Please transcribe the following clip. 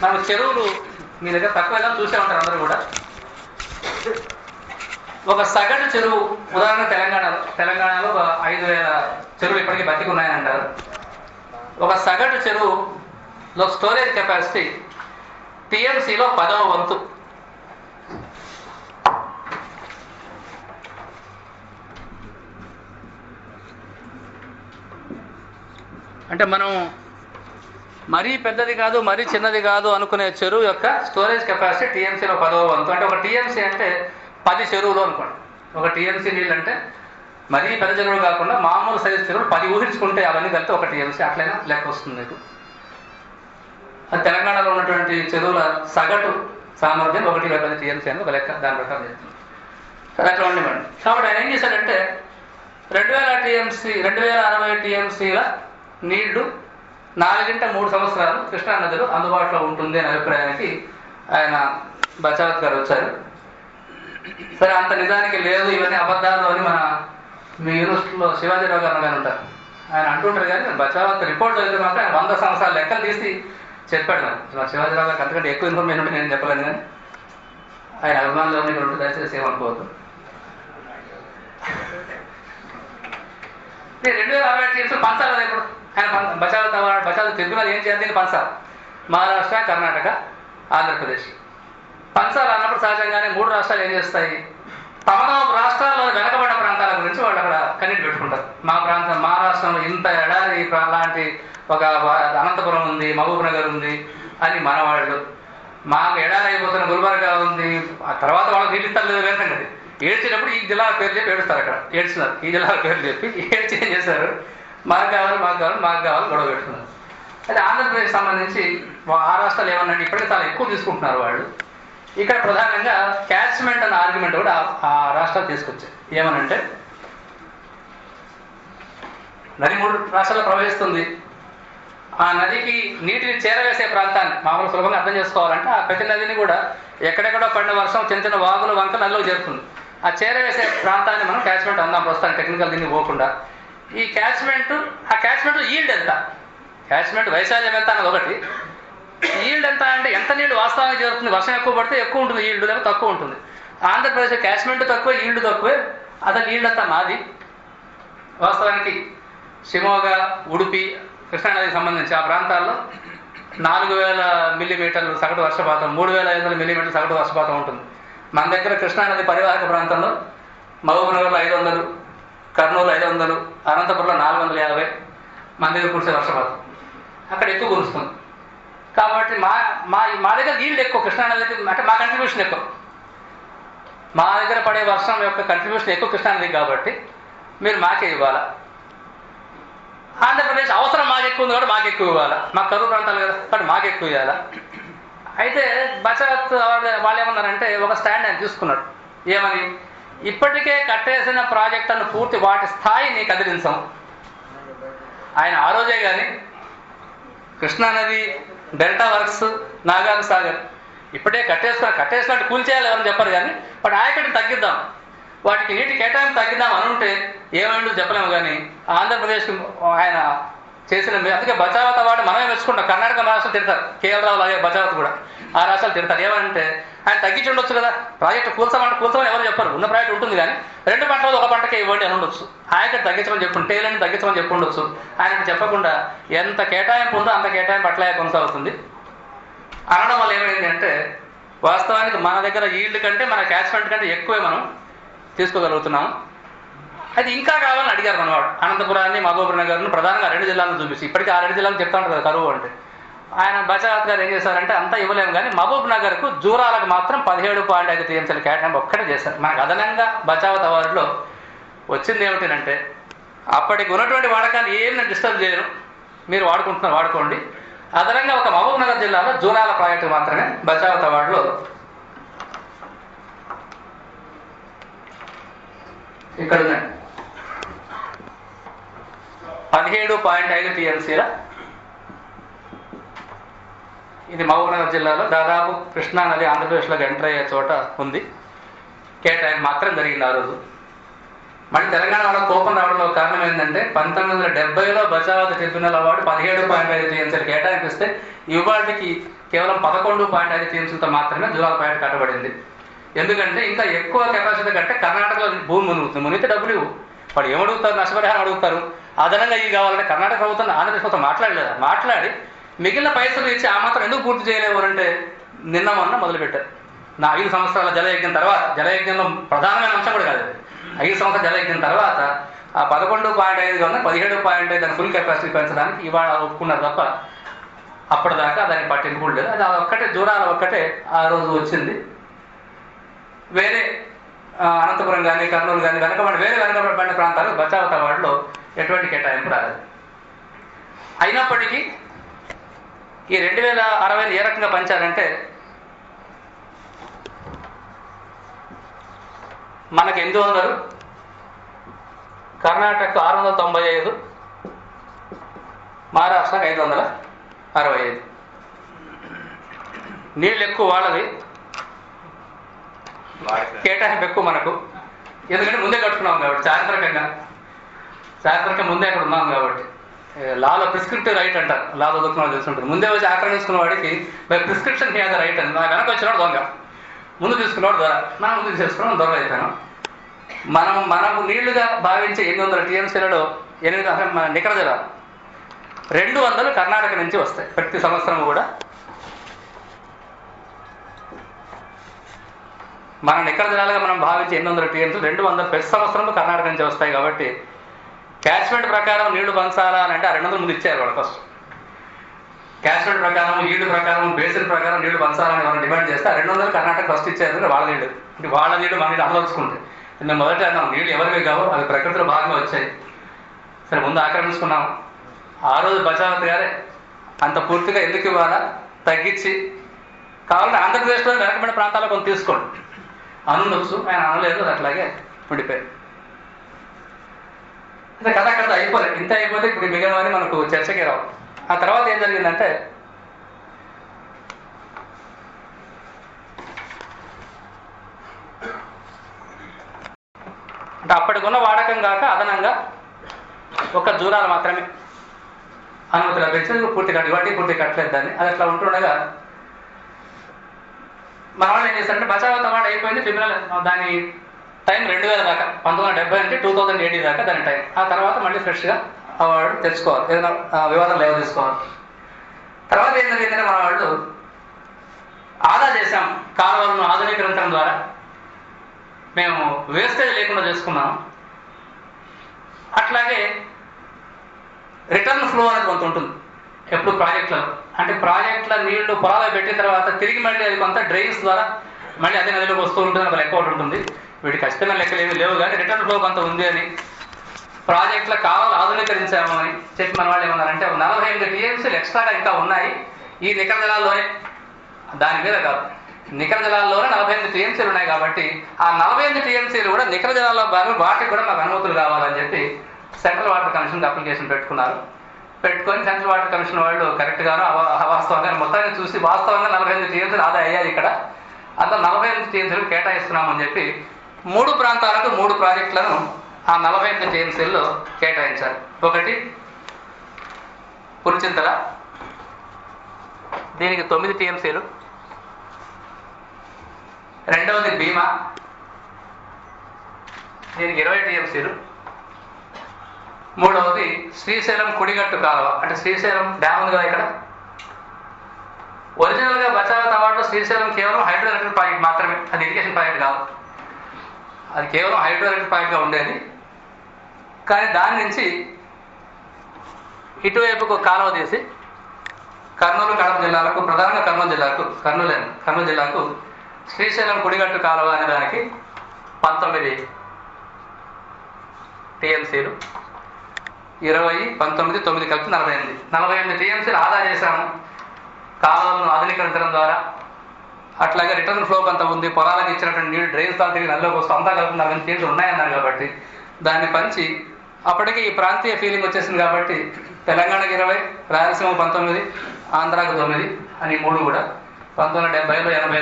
నాకు చెరువులు మీ దగ్గర తక్కువగా చూసే ఉంటారు అందరూ కూడా. ఒక సగటు చెరువు ఉదాహరణ తెలంగాణలో ఒక 5,000 చెరువులు ఇప్పటికీ బతికి ఉన్నాయని అంటారు. ఒక సగటు చెరువులో స్టోరేజ్ కెపాసిటీ టీఎంసీలో 10వ వంతు. అంటే మనం మరీ పెద్దది కాదు మరీ చిన్నది కాదు అనుకునే చెరువు యొక్క స్టోరేజ్ కెపాసిటీ టీఎంసీలో 10వ వంతు. అంటే ఒక టీఎంసీ అంటే 10 చెరువులు అనుకోండి. ఒక టీఎంసీ నీళ్ళు అంటే మరీ పెద్ద చెరువులు కాకుండా మామూలు సైజు చెరువులు 10 ఊహించుకుంటే అవన్నీ కలిపితే ఒక టీఎంసీ అట్లయినా లెక్క వస్తుంది మీకు. అది తెలంగాణలో ఉన్నటువంటి చెరువుల సగటు సామర్థ్యం 1/10 టీఎంసీ అని ఒక లెక్క దాని ప్రకారం చెప్తుంది. సరే అట్లా ఉండేవాడి. కాబట్టి ఆయన ఏం చేశాడంటే 2060 టీఎంసీల నీళ్లు 4-3 సంవత్సరాలు కృష్ణానదిలో అందుబాటులో ఉంటుంది అనే అభిప్రాయానికి ఆయన బచావత్ గారు వచ్చారు. సరే అంత నిజానికి లేదు, ఇవన్నీ అబద్ధాలు అని మీ యూనివర్సిటీలో శివాజీరావు గారు కానీ ఉంటారు, ఆయన అంటుంటారు. కానీ బచావత్ రిపోర్ట్ చదివితే మాత్రం ఆయన 100 సంవత్సరాల లెక్కలు తీసి చెప్పాడు. నాకు శివాజీరావు గారికి అంతకంటే ఎక్కువ ఇన్ఫర్మేషన్ ఉంటే నేను చెప్పలేను. కానీ ఆయన అభిమానులు ఇక్కడ ఉంటే దయచేసి ఏమనుకోవద్దు. 2060 టీఎంసీ పంచాలి కదా ఇప్పుడు. ఆయన బచావత్ తిరుగుతున్నది ఏం చేయాలి, దీన్ని పంచాలి. మహారాష్ట్ర, కర్ణాటక, ఆంధ్రప్రదేశ్ పంచాలి అన్నప్పుడు సహజంగానే 3 రాష్ట్రాలు ఏం చేస్తాయి, తమ రాష్ట్రాల్లో వెనకబడ్డ ప్రాంతాల గురించి వాళ్ళు అక్కడ కన్నీటి పెట్టుకుంటారు. మా రాష్ట్రంలో ఇంత ఎడారి లాంటి ఒక అనంతపురం ఉంది, మహబూబ్ నగర్ ఉంది అని మనవాళ్ళు, మాకు ఎడారి అయిపోతున్న గుల్బర్గా ఉంది. ఆ తర్వాత వాళ్ళకి నీళ్ళు ఇస్తారు లేదు వేరే సంగతి. ఏడ్చినప్పుడు ఈ జిల్లాల పేరు చెప్పి ఏడుస్తారు. అక్కడ ఏడ్చినారు, ఈ జిల్లాల పేర్లు చెప్పి ఏడ్చి ఏం చేశారు, మాకు కావాలి గొడవ పెట్టుకున్నారు. అయితే ఆంధ్రప్రదేశ్ సంబంధించి ఆ రాష్ట్రాలు ఏమన్నా ఇప్పటికీ చాలా ఎక్కువ తీసుకుంటున్నారు వాళ్ళు. ఇక్కడ ప్రధానంగా క్యాచ్మెంట్ అనే ఆర్గ్యుమెంట్ కూడా ఆ రాష్ట్రాలు తీసుకొచ్చాయి. ఏమనంటే నది 3 రాష్ట్రాల్లో ప్రవహిస్తుంది. ఆ నదికి నీటిని చేరవేసే ప్రాంతాన్ని మామూలు సులభంగా అర్థం చేసుకోవాలంటే ఆ ప్రతి నదిని కూడా ఎక్కడెక్కడో పడిన వర్షం చిన్న చిన్న వాగులు వంకలు నదిలోకి చేరుతుంది. ఆ చేరవేసే ప్రాంతాన్ని మనం క్యాచ్మెంట్ అందాం ప్రస్తుతానికి, టెక్నికల్ దీన్ని పోకుండా. ఈ క్యాచ్మెంట్ ఈల్డ్ ఎంత, క్యాచ్మెంట్ వైశాల్యం ఎంత అన్నది ఒకటి, ఈల్డ్ ఎంత అంటే ఎంత నీళ్లు వాస్తవానికి చేరుతుంది. వర్షం ఎక్కువ పడితే ఎక్కువ ఉంటుంది ఈల్డ్, లేదా తక్కువ ఉంటుంది. ఆంధ్రప్రదేశ్ క్యాచ్మెంట్ తక్కువ, ఈల్డ్ తక్కువే. అసలు ఈల్డ్ అంతా మాది. వాస్తవానికి షిమోగా, ఉడుపి, కృష్ణానదికి సంబంధించి ఆ ప్రాంతాల్లో 4,000 మిల్లీమీటర్లు సగటు వర్షపాతం, 3,500 మిల్లీమీటర్లు సగటు వర్షపాతం ఉంటుంది. మన దగ్గర కృష్ణానది పరివాహక ప్రాంతంలో మహబూబ్నగర్లో 500, కర్నూలు 500, అనంతపురంలో 450 మన దగ్గర కురిసే వర్షపాతం. అక్కడ ఎక్కువ కురుస్తుంది. కాబట్టి మా దగ్గర ఈల్డ్ ఎక్కువ, కృష్ణానదికి అంటే మా కంట్రిబ్యూషన్ ఎక్కువ. మా దగ్గర పడే వర్షం యొక్క కంట్రిబ్యూషన్ ఎక్కువ కృష్ణానదికి, కాబట్టి మీరు మాకే ఇవ్వాలా. ఆంధ్రప్రదేశ్ అవసరం మాకు ఎక్కువ ఉంది కాబట్టి మాకు ఎక్కువ ఇవ్వాలా. మాకు కరువు ప్రాంతాలు కదా కాబట్టి మాకు ఎక్కువ ఇవ్వాలా. అయితే బచావత్ వాళ్ళు ఏమన్నారంటే ఒక స్టాండ్ ఆయన తీసుకున్నాడు. ఏమని, ఇప్పటికే కట్టేసిన ప్రాజెక్టులను పూర్తి వాటి స్థాయిని కదిలించాం. ఆయన ఆ రోజే కానీ కృష్ణానది డెల్టా వర్క్స్, నాగార్ సాగర్ ఇప్పుడే కట్టేసినట్టు కూల్చేయాలి ఎవరని చెప్పరు. కానీ వాటి ఆయకటిని తగ్గిద్దాం, వాటికి నీటి కేటాయింపు తగ్గిద్దాం అని ఉంటే ఏమైందో చెప్పలేము. కానీ ఆంధ్రప్రదేశ్కి ఆయన చేసిన, అందుకే బచావత్ అవార్డు మనమే మెచ్చుకుంటాం. కర్ణాటక రాష్ట్రం తిడతారు, కేఎల్ రావు లాగే బచావత్ కూడా ఆ రాష్ట్రాలు తిడతారు. ఏమంటే ఆయన తగ్గించి ఉండొచ్చు కదా, ప్రాజెక్టు కూల్చమని ఎవరు చెప్పరు. ఉన్న ప్రాజెక్ట్ ఉంటుంది కానీ 2 పంటలు 1 పంటకే ఇవ్వండి అని ఉండొచ్చు. ఆయకటి తగ్గించమని చెప్పుంటే, టేలని తగ్గించమని చెప్పి ఉండొచ్చు. ఆయన చెప్పకుండా ఎంత కేటాయింపు ఉందో అంత కేటాయింపు అట్లా కొనసాగుతుంది అనడం వల్ల ఏమైంది అంటే వాస్తవానికి మన దగ్గర ఈల్డ్ కంటే మన క్యాచ్మెంట్ కంటే ఎక్కువే మనం తీసుకోగలుగుతున్నాము. అది ఇంకా కావాలని అడిగారు మనవాడు. అనంతపురాన్ని, మహబూబ్ నగర్ను ప్రధానంగా 2 జిల్లాలను చూపించి, ఇప్పటికీ ఆ 2 జిల్లాలను చెప్తా ఉంటారు కదా కరువు అంటే. ఆయన బచావత్ గారు ఏం చేశారంటే అంతా ఇవ్వలేము కానీ మహబూబ్ నగర్కు, జూరాలకు మాత్రం 17.5 టీఎంసీల కేటాయింపు ఒక్కటే చేశారు. మనకు అదనంగా బచావత్ అవార్డులో వచ్చింది ఏమిటంటే అప్పటికి ఉన్నటువంటి వాడకాన్ని ఏం నేను డిస్టర్బ్ చేయను, మీరు వాడుకోండి. అదనంగా ఒక మహబూబ్ నగర్ జిల్లాలో జూరాల ప్రాజెక్టు మాత్రమే బచావత్ అవార్డులో ఇక్కడ 17.5 టీఎంసీల, ఇది మహబూబ్నగర్ జిల్లాలో దాదాపు కృష్ణానది ఆంధ్రప్రదేశ్లోకి ఎంటర్ అయ్యే చోట ఉంది. కేటాయింపు మాత్రం జరిగింది ఆ రోజు. మళ్ళీ తెలంగాణ వాళ్ళ కోపం రావడంలో కారణం ఏంటంటే 1970లో బచావత్ ట్రిబ్యునల్ అవార్డు 17.5 టీఎంసీలు కేటాయిస్తే ఇవాళకి కేవలం 11.5 టీఎంసీలతో మాత్రమే జూరాలపేట కట్టబడింది. ఎందుకంటే ఇంకా ఎక్కువ కెపాసిటీ కంటే కర్ణాటకలో భూమి మునుగుతుంది. మునిగితే డబ్బులు ఇవ్వు. వాడు ఏమడుగుతారు? నష్టపరిహారం అడుగుతారు. అదనంగా ఇవి కావాలంటే కర్ణాటక ప్రభుత్వం ఆంధ్రప్రదేశ్ ప్రభుత్వం మాట్లాడలేదు. మాట్లాడి మిగిలిన పైసలు ఇచ్చి ఆ మాత్రం ఎందుకు పూర్తి చేయలేవు అంటే నిన్న మొన్న మొదలుపెట్టారు. నా 5 సంవత్సరాల జలయజ్ఞం తర్వాత, జలయజ్ఞంలో ప్రధానమైన అంశం కూడా కాదు, 5 సంవత్సరాల జలయజ్ఞం తర్వాత ఆ 11.5 కన్నా 17.5 దాని ఫుల్ కెపాసిటీ పెంచడానికి ఇవాళ ఒప్పుకున్నారు తప్ప అప్పటిదాకా దాన్ని పట్టింపు కూడా లేదు. అది ఒక్కటే జూరాల ఒక్కటే ఆ రోజు వచ్చింది. వేరే అనంతపురం కానీ కర్నూలు కానీ వెనకబడి వేరే వెనకబడిన ప్రాంతాలు బచావత్ అవార్డులో ఎటువంటి కేటాయింపు రాలేదు. అయినప్పటికీ ఈ 2060 ఏ రకంగా పంచారంటే మనకు 800, కర్ణాటకకు 695, మహారాష్ట్రకు 565. నీళ్ళు ఎక్కువ వాళ్ళది, కేటాయింపు ఎక్కువ మనకు. ఎందుకంటే ముందే కట్టుకున్నాం కాబట్టి, చారిత్రకంగా ముందే అక్కడ ఉన్నాం కాబట్టి. లాలో ప్రిస్క్రిప్టివ్ రైట్ అంటారు, లా చదువుకున్న తెలుసుంటుంది. ముందే వచ్చి ఆక్రమించుకున్న వాడికి by prescription he has the right అని. నా వెనక వచ్చినవాడు దొంగ, ముందు తీసుకున్నవాడు దొర, మనం ముందు తీసేసుకున్నాం, దొంగ అయిపోయాను. మనము నీళ్లుగా భావించే 800 టీఎంసీలలో 8 మన నికర జలాలు 200 కర్ణాటక నుంచి వస్తాయి ప్రతి సంవత్సరం కూడా. మన నికర జలాలుగా మనం భావించే 800 టీఎంసీలు 200 ప్రతి సంవత్సరం కర్ణాటక నుంచి వస్తాయి. కాబట్టి క్యాచ్మెంట్ ప్రకారం నీళ్లు పంచాలా అని అంటే ఆ 200 ముందు ఇచ్చారు వాళ్ళు ఫస్ట్. క్యాచ్మెంట్ ప్రకారం, ఈల్డ్ ప్రకారం, బేసిన్ ప్రకారం నీళ్లు పంచాలని వాళ్ళు డిమాండ్ చేస్తే ఆ 200 కర్ణాటక ఫస్ట్ ఇచ్చారు. వాళ్ళ నీళ్ళు అంటే వాళ్ళ నీళ్ళు మన నీళ్ళు అనుభవించుకుంటే నేను మొదట అన్నాం, నీళ్ళు ఎవరివి కావు, అవి ప్రకృతిలో భాగంగా వచ్చాయి. సరే ముందు ఆక్రమించుకున్నాం. ఆ రోజు బచావత్ గారే అంత పూర్తిగా ఎందుకు ఇవ్వాలా, తగ్గించి కావాలంటే ఆంధ్రప్రదేశ్లో వెనకబడిన ప్రాంతాల్లో కొంత తీసుకోండి అనుండొచ్చు. ఆయన అనలేదు, అట్లాగే ఉండిపోయారు. అంటే కథ అయిపోలేదు. ఇంత అయిపోతే ఇప్పుడు మిగిలినవని మనకు చర్చకే రావు. ఆ తర్వాత ఏం జరిగిందంటే అప్పటికున్న వాడకం కాక అదనంగా ఒక జూరాలు మాత్రమే అనుమతి లభించింది. పూర్తి కట్టలేదు దాన్ని. అది అట్లా ఉంటుండగా మన వాళ్ళు ఏం చేస్తారంటే బచావత్ అవార్డు అయిపోయింది, ట్రిబ్యునల్ దాని టైం 2000 దాకా, 1970 అంటే 2080 దాకా దాని టైం. ఆ తర్వాత మళ్ళీ ఫ్రెష్గా అవార్డు తెచ్చుకోవాలి, ఏదైనా వివాదం లేవ తీసుకోవాలి. తర్వాత ఏం జరిగిందంటే మన వాళ్ళు ఆదా చేశాం, కాలువలను ఆధునీకరించడం ద్వారా మేము వేస్టేజ్ లేకుండా చేసుకున్నాం. అట్లాగే రిటర్న్ ఫ్లో అనేది కొంత ఉంటుంది ఎప్పుడు ప్రాజెక్టులలో. అంటే ప్రాజెక్టుల నీళ్లు పొలాలు పెట్టిన తర్వాత తిరిగి మళ్ళీ అది కొంత డ్రైన్స్ ద్వారా మళ్ళీ అదే నదిలోకి వస్తూ ఉంటుంది, ఒక లెక్క ఒకటి ఉంటుంది. వీటికి ఖచ్చితమైన లెక్కలు ఏమీ లేవు, కానీ రిటర్న్ ఫ్లో కొంత ఉంది అని ప్రాజెక్టుల కావాలి ఆధునీకరించాము అని చెప్పి మన వాళ్ళు ఏమన్నారంటే 48 టీఎంసీలు ఎక్స్ట్రాగా ఇంకా ఉన్నాయి ఈ నికర జలాల్లోనే. దాని మీద కాదు, నికర జలాల్లోనే 48 టీఎంసీలు ఉన్నాయి కాబట్టి ఆ 48 టీఎంసీలు కూడా నికర జలాల్లో భాగం, వాటికి కూడా మాకు అనుమతులు కావాలని చెప్పి సెంట్రల్ వాటర్ కమిషన్కి అప్లికేషన్ పెట్టుకున్నారు. పెట్టుకొని సెంట్రల్ వాటర్ కమిషన్ వాళ్ళు కరెక్ట్గాను అవాస్తవంగా మొత్తాన్ని చూసి వాస్తవంగా 48 టీఎంసీలు ఆదా అయ్యాయి ఇక్కడ, అంత 48 టీఎంసీలు కేటాయిస్తున్నామని చెప్పి 3 ప్రాంతాలకు 3 ప్రాజెక్టులను ఆ 48 టీఎంసీల్లో కేటాయించారు. ఒకటి పురిచింతల, దీనికి 9 టీఎంసీలు. రెండవది భీమా, దీనికి 20 టీఎంసీలు. మూడవది శ్రీశైలం కుడిగట్టు కాలువ, అంటే శ్రీశైలం డ్యామ్ ఉంది కదా ఇక్కడ. ఒరిజినల్గా బచావత్ అవార్డులో శ్రీశైలం కేవలం హైడ్రో ఎలక్ట్రిక్ ప్రాజెక్ట్ మాత్రమే, అది ఇరిగేషన్ ప్రాజెక్ట్ కాదు, అది కేవలం హైడ్రో ఎలక్ట్రిక్ ప్రాజెక్ట్గా ఉండేది. కానీ దాని నుంచి ఇటువైపుకు కాలువ తీసి కర్నూలు కడప జిల్లాలకు, ప్రధానంగా కర్నూలు జిల్లాకు శ్రీశైలం కుడిగట్టు కాలువ అనే దానికి 19 టీఎంసీలు, 20, 19, 9 కలిపి 48 టీఎంసీలు ఆదా చేశాము కాలువలను ఆధునీకరించడం ద్వారా. అట్లాగే రిటర్న్ ఫ్లో కొంత ఉంది, పొలాలకు ఇచ్చినటువంటి నీళ్ళు డ్రైన్స్ దాని తిరిగి నల్లోకి వస్తూ అంతా కలిపి 40 టీఎంసీలు ఉన్నాయన్నారు కాబట్టి దాన్ని పంచి అప్పటికి ఈ ప్రాంతీయ ఫీలింగ్ వచ్చేసింది కాబట్టి తెలంగాణకు 20, రాయలసీమ 19, ఆంధ్రాకు 9 అని 3 కూడా 1970లో 80